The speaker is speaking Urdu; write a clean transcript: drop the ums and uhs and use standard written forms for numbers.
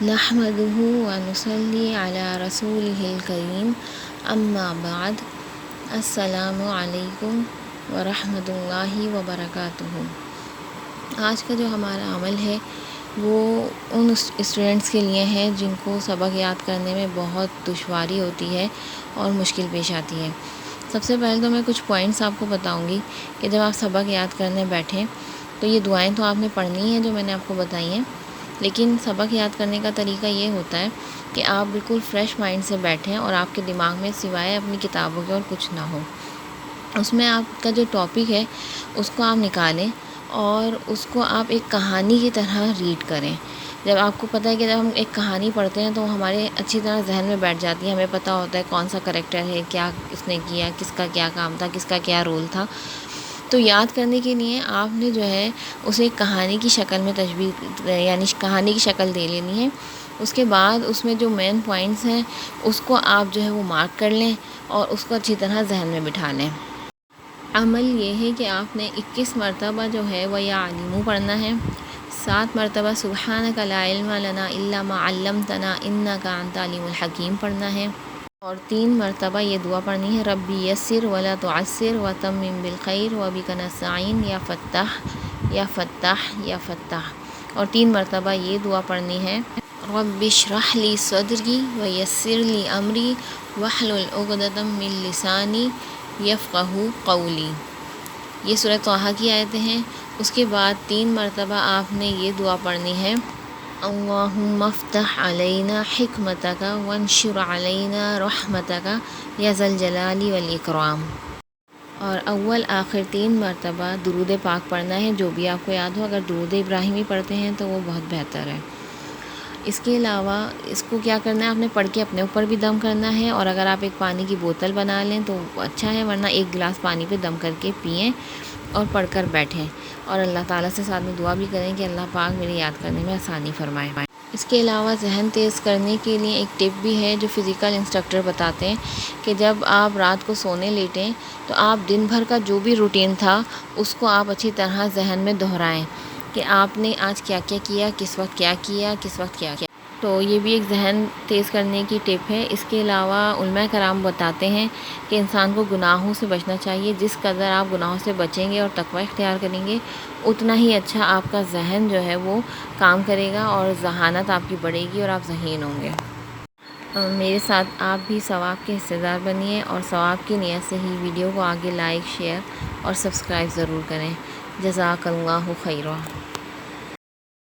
نحمده ونصلي على رسوله الكريم اما بعد السلام علیکم ورحمۃ اللہ وبرکاتہ۔ آج کا جو ہمارا عمل ہے وہ ان اسٹوڈنٹس کے لیے ہے جن کو سبق یاد کرنے میں بہت دشواری ہوتی ہے اور مشکل پیش آتی ہے۔ سب سے پہلے تو میں کچھ پوائنٹس آپ کو بتاؤں گی کہ جب آپ سبق یاد کرنے بیٹھیں تو یہ دعائیں تو آپ نے پڑھنی ہیں جو میں نے آپ کو بتائی ہیں، لیکن سبق یاد کرنے کا طریقہ یہ ہوتا ہے کہ آپ بالکل فریش مائنڈ سے بیٹھیں اور آپ کے دماغ میں سوائے اپنی کتابوں کے اور کچھ نہ ہو۔ اس میں آپ کا جو ٹاپک ہے اس کو آپ نکالیں اور اس کو آپ ایک کہانی کی طرح ریڈ کریں۔ جب آپ کو پتہ ہے کہ جب ہم ایک کہانی پڑھتے ہیں تو ہمارے اچھی طرح ذہن میں بیٹھ جاتی ہے، ہمیں پتہ ہوتا ہے کون سا کریکٹر ہے، کیا اس نے کیا، کس کا کیا کام تھا، کس کا کیا رول تھا۔ تو یاد کرنے کے لیے آپ نے جو ہے اسے ایک کہانی کی شکل میں تشبیہ یعنی کہانی کی شکل دے لینی ہے۔ اس کے بعد اس میں جو مین پوائنٹس ہیں اس کو آپ جو ہے وہ مارک کر لیں اور اس کو اچھی طرح ذہن میں بٹھا لیں۔ عمل یہ ہے کہ آپ نے 21 مرتبہ جو ہے وہ یا علیمو پڑھنا ہے، 7 مرتبہ سبحانک لا علم لنا الا ما علمتنا انک انت العلیم الحکیم پڑھنا ہے، اور 3 مرتبہ یہ دعا پڑھنی ہے ربی یسر ولا تعسر وتمم بالخیر وبک نستعین یا فتاح یا فتاح یا فتاح، اور 3 مرتبہ یہ دعا پڑھنی ہے رب اشرح لی صدری ویسر لی امری واحلل عقدۃ من لسانی یفقہوا قولی۔ یہ سورہ طٰہٰ کی آیتیں ہیں۔ اس کے بعد 3 مرتبہ آپ نے یہ دعا پڑھنی ہے اللہم افتح علینا حکمتک وانشر علینا رحمتک یا ذا الجلال والاکرام، اور اول آخر 3 مرتبہ درود پاک پڑھنا ہے، جو بھی آپ کو یاد ہو۔ اگر درود ابراہیمی پڑھتے ہیں تو وہ بہت بہتر ہے۔ اس کے علاوہ اس کو کیا کرنا ہے، آپ نے پڑھ کے اپنے اوپر بھی دم کرنا ہے، اور اگر آپ ایک پانی کی بوتل بنا لیں تو اچھا ہے، ورنہ 1 گلاس پانی پہ دم کر کے پئیں اور پڑھ کر بیٹھیں، اور اللہ تعالیٰ سے ساتھ میں دعا بھی کریں کہ اللہ پاک میرے یاد کرنے میں آسانی فرمائے۔ اس کے علاوہ ذہن تیز کرنے کے لیے ایک ٹپ بھی ہے جو فزیکل انسٹرکٹر بتاتے ہیں کہ جب آپ رات کو سونے لیٹیں تو آپ دن بھر کا جو بھی روٹین تھا اس کو آپ اچھی طرح ذہن میں دہرائیں کہ آپ نے آج کیا کیا کیا، کس وقت کیا کیا، کس وقت کیا کیا۔ تو یہ بھی ایک ذہن تیز کرنے کی ٹپ ہے۔ اس کے علاوہ علماء کرام بتاتے ہیں کہ انسان کو گناہوں سے بچنا چاہیے، جس قدر آپ گناہوں سے بچیں گے اور تقوی اختیار کریں گے اتنا ہی اچھا آپ کا ذہن جو ہے وہ کام کرے گا اور ذہانت آپ کی بڑھے گی اور آپ ذہین ہوں گے۔ میرے ساتھ آپ بھی ثواب کے حصے دار بنیے، اور ثواب کی نیت سے ہی ویڈیو کو آگے لائک، شیئر اور سبسکرائب ضرور کریں۔ جزاک اللہ خیرا۔